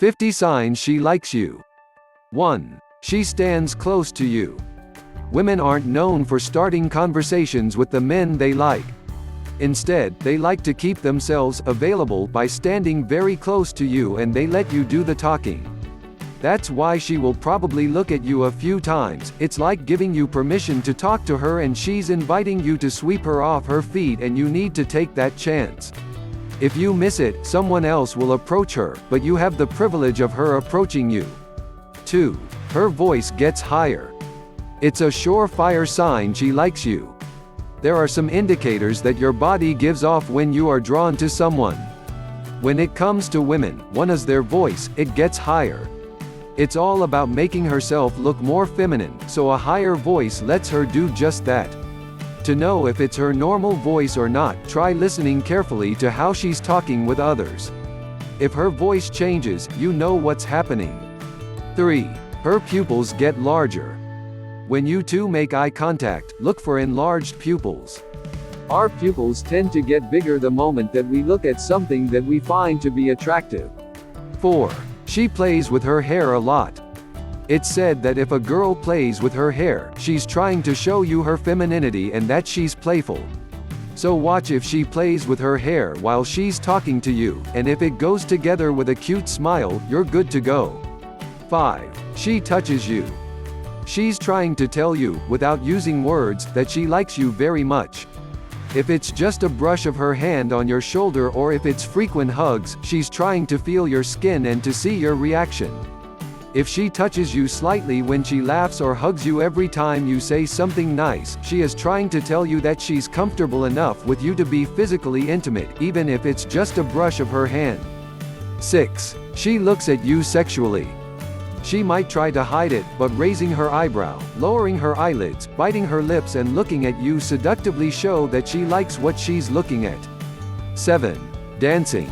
50 signs she likes you. 1. She stands close to you. Women aren't known for starting conversations with the men they like. Instead, they like to keep themselves available by standing very close to you, and they let you do the talking. That's why she will probably look at you a few times. It's like giving you permission to talk to her, and she's inviting you to sweep her off her feet, and you need to take that chance. If you miss it, someone else will approach her, but you have the privilege of her approaching you. 2. Her voice gets higher. It's a surefire sign she likes you. There are some indicators that your body gives off when you are drawn to someone. When it comes to women, one is their voice. It gets higher. It's all about making herself look more feminine, so a higher voice lets her do just that. To know if it's her normal voice or not, try listening carefully to how she's talking with others. If her voice changes, you know what's happening. 3. Her pupils get larger. When you two make eye contact, look for enlarged pupils. Our pupils tend to get bigger the moment that we look at something that we find to be attractive. 4. She plays with her hair a lot. It's said that if a girl plays with her hair, she's trying to show you her femininity and that she's playful. So watch if she plays with her hair while she's talking to you, and if it goes together with a cute smile, you're good to go. 5. She touches you. She's trying to tell you, without using words, that she likes you very much. If it's just a brush of her hand on your shoulder, or if it's frequent hugs, she's trying to feel your skin and to see your reaction. If she touches you slightly when she laughs or hugs you every time you say something nice, she is trying to tell you that she's comfortable enough with you to be physically intimate, even if it's just a brush of her hand. 6. She looks at you sexually. She might try to hide it, but raising her eyebrow, lowering her eyelids, biting her lips and looking at you seductively show that she likes what she's looking at. 7. Dancing.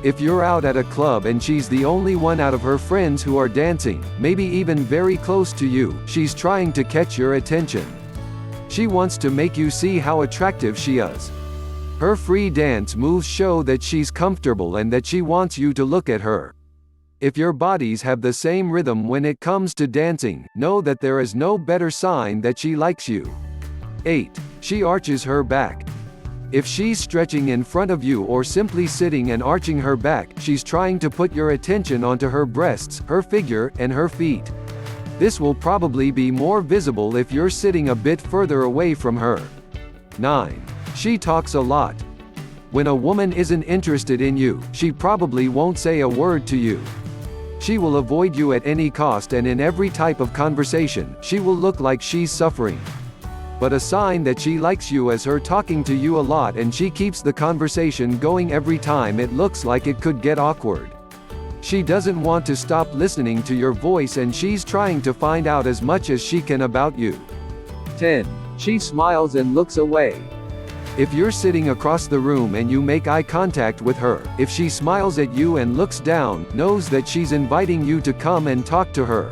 If you're out at a club and she's the only one out of her friends who are dancing, maybe even very close to you, she's trying to catch your attention. She wants to make you see how attractive she is. Her free dance moves show that she's comfortable and that she wants you to look at her. If your bodies have the same rhythm when it comes to dancing, know that there is no better sign that she likes you. 8. She arches her back. If she's stretching in front of you or simply sitting and arching her back, she's trying to put your attention onto her breasts, her figure, and her feet. This will probably be more visible if you're sitting a bit further away from her. 9. She talks a lot. When a woman isn't interested in you, she probably won't say a word to you. She will avoid you at any cost, and in every type of conversation, she will look like she's suffering. But a sign that she likes you is her talking to you a lot, and she keeps the conversation going every time it looks like it could get awkward. She doesn't want to stop listening to your voice, and she's trying to find out as much as she can about you. 10. She smiles and looks away. If you're sitting across the room and you make eye contact with her, if she smiles at you and looks down, knows that she's inviting you to come and talk to her.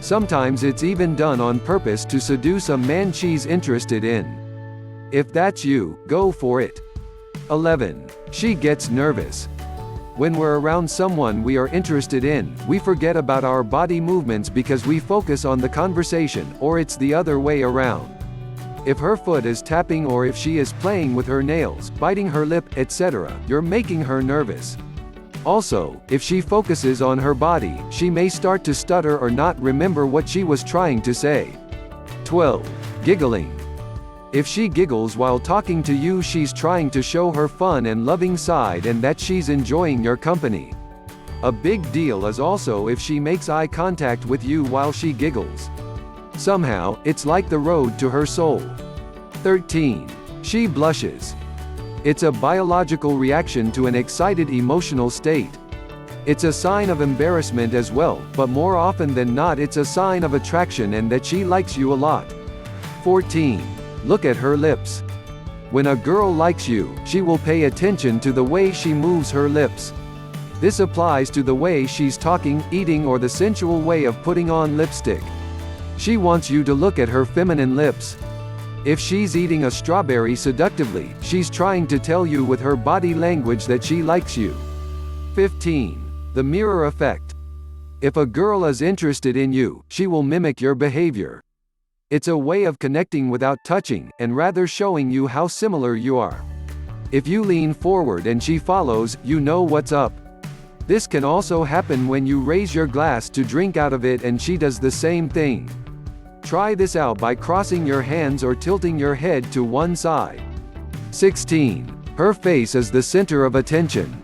Sometimes it's even done on purpose to seduce a man she's interested in. If that's you, go for it. 11. She gets nervous. When we're around someone we are interested in, we forget about our body movements because we focus on the conversation, or it's the other way around. If her foot is tapping or if she is playing with her nails, biting her lip, etc., you're making her nervous. Also, if she focuses on her body, she may start to stutter or not remember what she was trying to say. 12. Giggling. If she giggles while talking to you, she's trying to show her fun and loving side and that she's enjoying your company. A big deal is also if she makes eye contact with you while she giggles. Somehow, it's like the road to her soul. 13. She blushes. It's a biological reaction to an excited emotional state. It's a sign of embarrassment as well, but more often than not it's a sign of attraction and that she likes you a lot. 14. Look at her lips. When a girl likes you, she will pay attention to the way she moves her lips. This applies to the way she's talking, eating, or the sensual way of putting on lipstick. She wants you to look at her feminine lips. If she's eating a strawberry seductively, she's trying to tell you with her body language that she likes you. 15. The mirror effect. If a girl is interested in you, she will mimic your behavior. It's a way of connecting without touching, and rather showing you how similar you are. If you lean forward and she follows, you know what's up. This can also happen when you raise your glass to drink out of it and she does the same thing. Try this out by crossing your hands or tilting your head to one side. 16. Her face is the center of attention.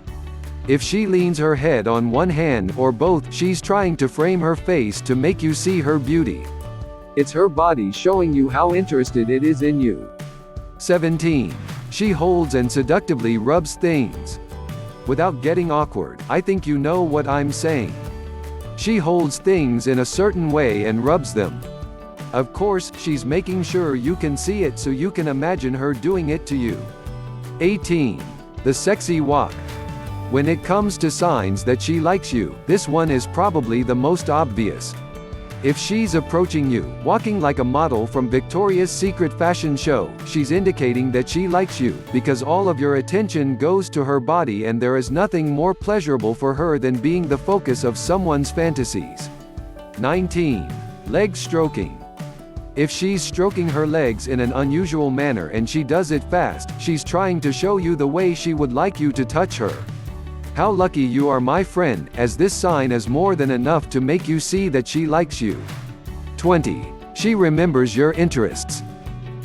If she leans her head on one hand or both, she's trying to frame her face to make you see her beauty. It's her body showing you how interested it is in you. 17. She holds and seductively rubs things. Without getting awkward, I think you know what I'm saying. She holds things in a certain way and rubs them. Of course, she's making sure you can see it so you can imagine her doing it to you. 18. The sexy walk. When it comes to signs that she likes you, this one is probably the most obvious. If she's approaching you, walking like a model from Victoria's Secret fashion show, she's indicating that she likes you, because all of your attention goes to her body and there is nothing more pleasurable for her than being the focus of someone's fantasies. 19. Leg stroking. If she's stroking her legs in an unusual manner and she does it fast, she's trying to show you the way she would like you to touch her. How lucky you are, my friend, as this sign is more than enough to make you see that she likes you. 20. She remembers your interests.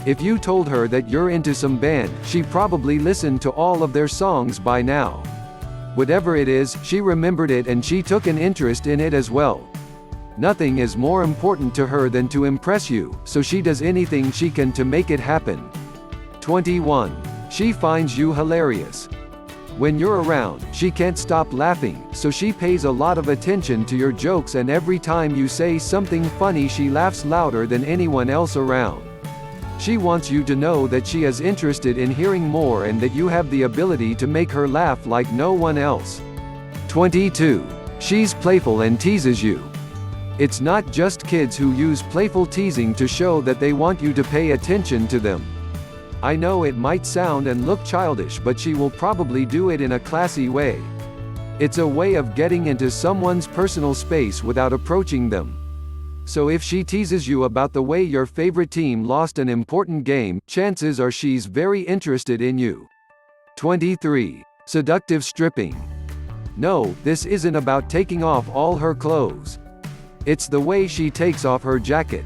If you told her that you're into some band, she probably listened to all of their songs by now. Whatever it is, she remembered it and she took an interest in it as well. Nothing is more important to her than to impress you, so she does anything she can to make it happen. 21. She finds you hilarious. When you're around, she can't stop laughing, so she pays a lot of attention to your jokes, and every time you say something funny she laughs louder than anyone else around. She wants you to know that she is interested in hearing more and that you have the ability to make her laugh like no one else. 22. She's playful and teases you. It's not just kids who use playful teasing to show that they want you to pay attention to them. I know it might sound and look childish, but she will probably do it in a classy way. It's a way of getting into someone's personal space without approaching them. So if she teases you about the way your favorite team lost an important game, chances are she's very interested in you. 23. Seductive stripping. No, this isn't about taking off all her clothes. It's the way she takes off her jacket.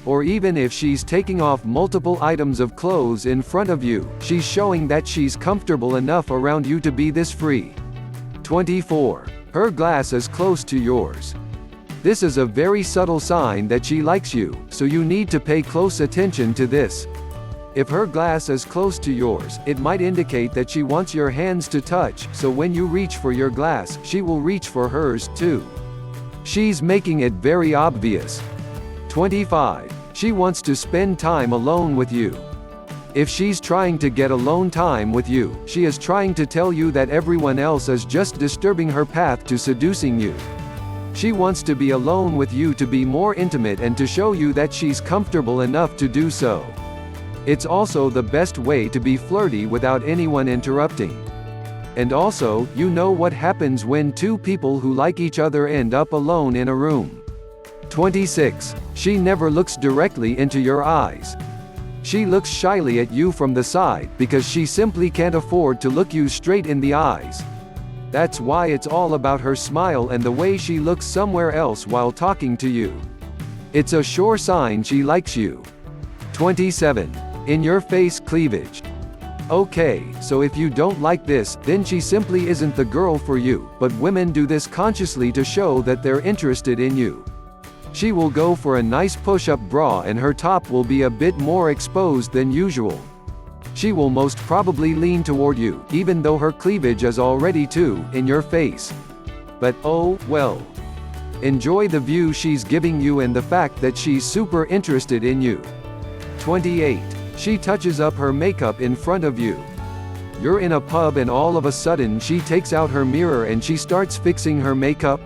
Or even if she's taking off multiple items of clothes in front of you, she's showing that she's comfortable enough around you to be this free. 24. Her glass is close to yours. This is a very subtle sign that she likes you, so you need to pay close attention to this. If her glass is close to yours, it might indicate that she wants your hands to touch, so when you reach for your glass, she will reach for hers too. She's making it very obvious. 25. She wants to spend time alone with you. If she's trying to get alone time with you, she is trying to tell you that everyone else is just disturbing her path to seducing you. She wants to be alone with you to be more intimate and to show you that she's comfortable enough to do so. It's also the best way to be flirty without anyone interrupting. And also, you know what happens when two people who like each other end up alone in a room. 26. She never looks directly into your eyes. She looks shyly at you from the side, because she simply can't afford to look you straight in the eyes. That's why it's all about her smile and the way she looks somewhere else while talking to you. It's a sure sign she likes you. 27. In-your-face cleavage. Okay, so if you don't like this, then she simply isn't the girl for you, but women do this consciously to show that they're interested in you. She will go for a nice push-up bra and her top will be a bit more exposed than usual. She will most probably lean toward you, even though her cleavage is already too in your face. But oh, well. Enjoy the view she's giving you and the fact that she's super interested in you. 28. She touches up her makeup in front of you. You're in a pub and all of a sudden she takes out her mirror and she starts fixing her makeup.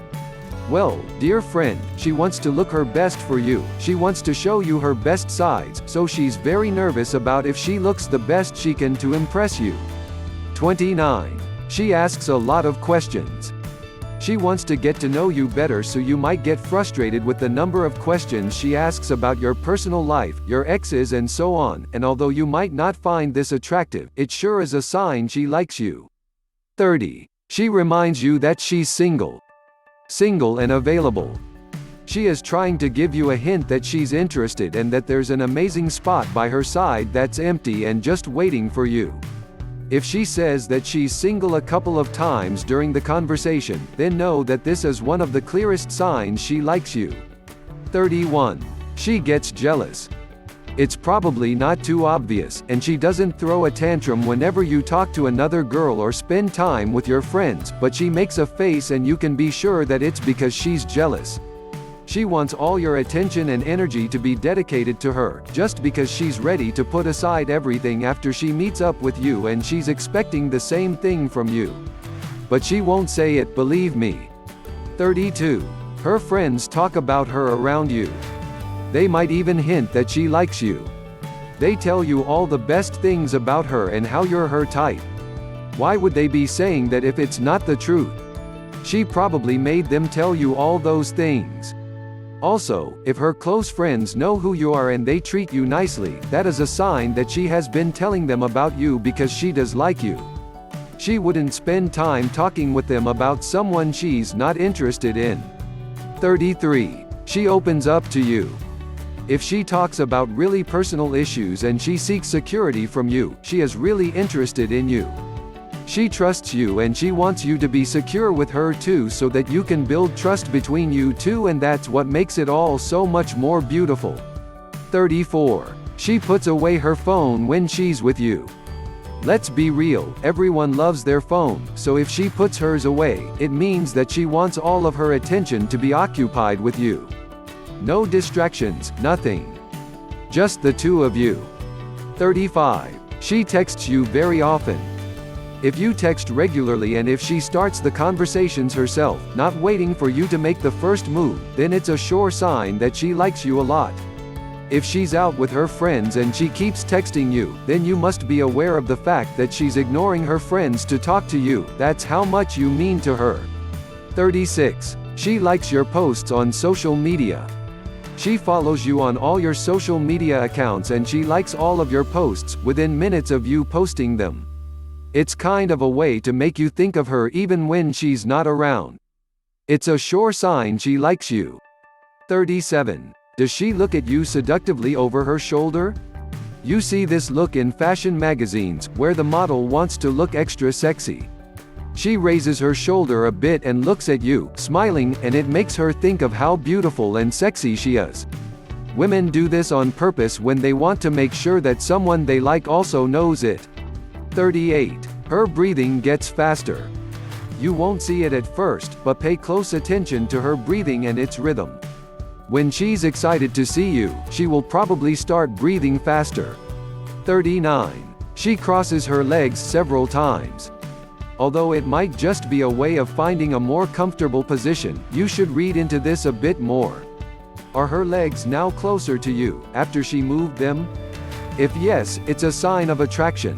Well, dear friend, she wants to look her best for you, she wants to show you her best sides, so she's very nervous about if she looks the best she can to impress you. 29. She asks a lot of questions. She wants to get to know you better, so you might get frustrated with the number of questions she asks about your personal life, your exes and so on, and although you might not find this attractive, it sure is a sign she likes you. 30. She reminds you that she's single. Single and available. She is trying to give you a hint that she's interested and that there's an amazing spot by her side that's empty and just waiting for you. If she says that she's single a couple of times during the conversation, then know that this is one of the clearest signs she likes you. 31. She gets jealous. It's probably not too obvious, and she doesn't throw a tantrum whenever you talk to another girl or spend time with your friends, but she makes a face and you can be sure that it's because she's jealous. She wants all your attention and energy to be dedicated to her, just because she's ready to put aside everything after she meets up with you, and she's expecting the same thing from you. But she won't say it, believe me. 32. Her friends talk about her around you. They might even hint that she likes you. They tell you all the best things about her and how you're her type. Why would they be saying that if it's not the truth? She probably made them tell you all those things. Also, if her close friends know who you are and they treat you nicely, that is a sign that she has been telling them about you because she does like you. She wouldn't spend time talking with them about someone she's not interested in. 33. She opens up to you. If she talks about really personal issues and she seeks security from you, she is really interested in you. She trusts you and she wants you to be secure with her too, so that you can build trust between you two, and that's what makes it all so much more beautiful. 34. She puts away her phone when she's with you. Let's be real, everyone loves their phone, so if she puts hers away, it means that she wants all of her attention to be occupied with you. No distractions, nothing. Just the two of you. 35. She texts you very often. If you text regularly and if she starts the conversations herself, not waiting for you to make the first move, then it's a sure sign that she likes you a lot. If she's out with her friends and she keeps texting you, then you must be aware of the fact that she's ignoring her friends to talk to you. That's how much you mean to her. 36. She likes your posts on social media. She follows you on all your social media accounts and she likes all of your posts within minutes of you posting them. It's kind of a way to make you think of her even when she's not around. It's a sure sign she likes you. 37. Does she look at you seductively over her shoulder? You see this look in fashion magazines, where the model wants to look extra sexy. She raises her shoulder a bit and looks at you, smiling, and it makes her think of how beautiful and sexy she is. Women do this on purpose when they want to make sure that someone they like also knows it. 38. Her breathing gets faster. You won't see it at first, but pay close attention to her breathing and its rhythm. When she's excited to see you, she will probably start breathing faster. 39. She crosses her legs several times. Although it might just be a way of finding a more comfortable position, you should read into this a bit more. Are her legs now closer to you, after she moved them? If yes, it's a sign of attraction.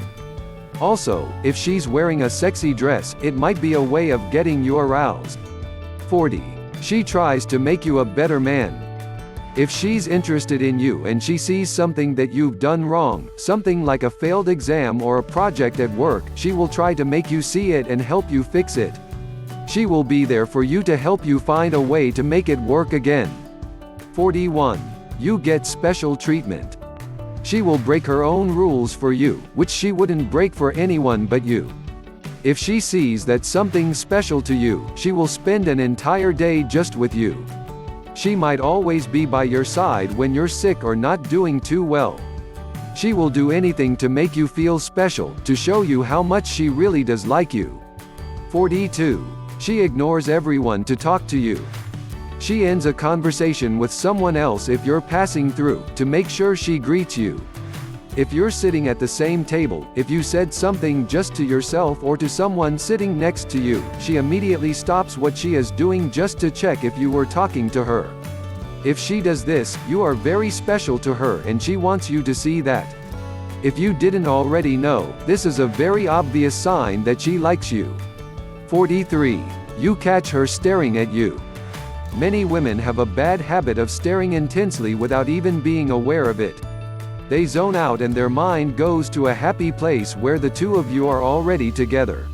Also, if she's wearing a sexy dress, it might be a way of getting you aroused. 40. She tries to make you a better man. If she's interested in you and she sees something that you've done wrong, something like a failed exam or a project at work, she will try to make you see it and help you fix it. She will be there for you to help you find a way to make it work again. 41. You get special treatment. She will break her own rules for you, which she wouldn't break for anyone but you. If she sees that something's special to you, she will spend an entire day just with you. She might always be by your side when you're sick or not doing too well. She will do anything to make you feel special, to show you how much she really does like you. 42. She ignores everyone to talk to you. She ends a conversation with someone else if you're passing through, to make sure she greets you. If you're sitting at the same table, if you said something just to yourself or to someone sitting next to you, she immediately stops what she is doing just to check if you were talking to her. If she does this, you are very special to her and she wants you to see that. If you didn't already know, this is a very obvious sign that she likes you. 43. You catch her staring at you. Many women have a bad habit of staring intensely without even being aware of it. They zone out and their mind goes to a happy place where the two of you are already together.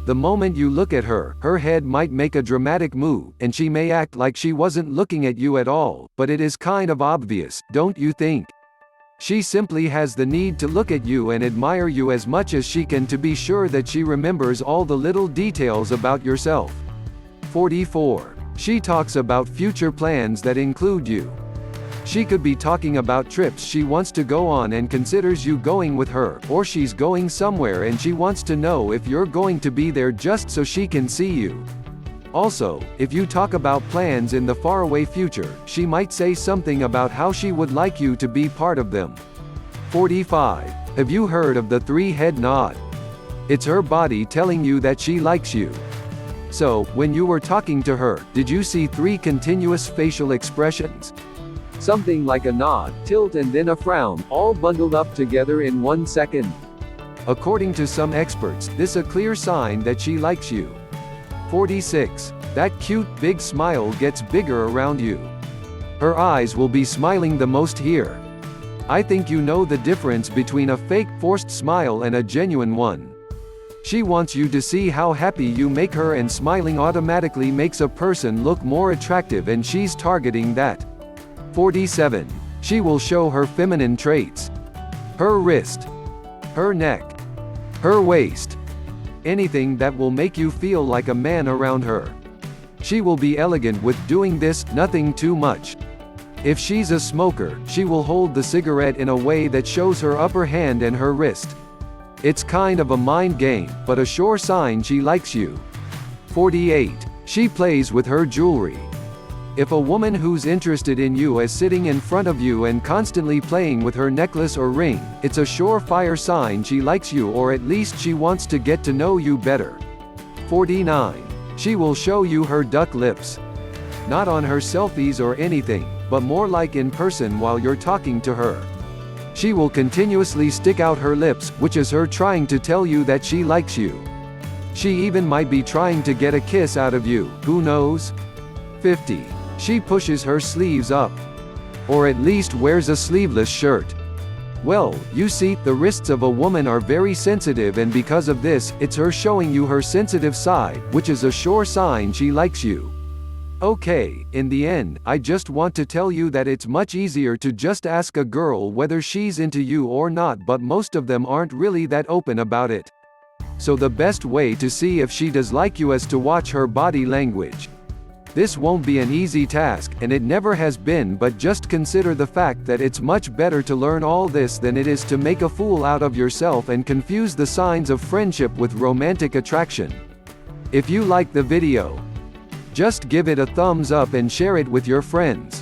The moment you look at her, her head might make a dramatic move, and she may act like she wasn't looking at you at all, but it is kind of obvious, don't you think? She simply has the need to look at you and admire you as much as she can to be sure that she remembers all the little details about yourself. 44. She talks about future plans that include you. She could be talking about trips she wants to go on and considers you going with her, or she's going somewhere and she wants to know if you're going to be there just so she can see you. Also, if you talk about plans in the faraway future, she might say something about how she would like you to be part of them. 45. Have you heard of the three-head nod? It's her body telling you that she likes you. So, when you were talking to her, did you see three continuous facial expressions? Something like a nod, tilt and then a frown, all bundled up together in 1 second. According to some experts, this is a clear sign that she likes you. 46. That cute big smile gets bigger around you. Her eyes will be smiling the most here. I think you know the difference between a fake forced smile and a genuine one. She wants you to see how happy you make her, and smiling automatically makes a person look more attractive, and she's targeting that. 47. She will show her feminine traits. Her wrist, her neck, her waist. Anything that will make you feel like a man around her. She will be elegant with doing this, nothing too much. If she's a smoker, she will hold the cigarette in a way that shows her upper hand and her wrist. It's kind of a mind game, but a sure sign she likes you. 48. She plays with her jewelry. If a woman who's interested in you is sitting in front of you and constantly playing with her necklace or ring, it's a surefire sign she likes you, or at least she wants to get to know you better. 49. She will show you her duck lips. Not on her selfies or anything, but more like in person while you're talking to her. She will continuously stick out her lips, which is her trying to tell you that she likes you. She even might be trying to get a kiss out of you, who knows? 50. She pushes her sleeves up. Or at least wears a sleeveless shirt. Well, you see, the wrists of a woman are very sensitive, and because of this, it's her showing you her sensitive side, which is a sure sign she likes you. Okay, in the end, I just want to tell you that it's much easier to just ask a girl whether she's into you or not, but most of them aren't really that open about it. So the best way to see if she does like you is to watch her body language. This won't be an easy task, and it never has been, but just consider the fact that it's much better to learn all this than it is to make a fool out of yourself and confuse the signs of friendship with romantic attraction. If you like the video, just give it a thumbs up and share it with your friends.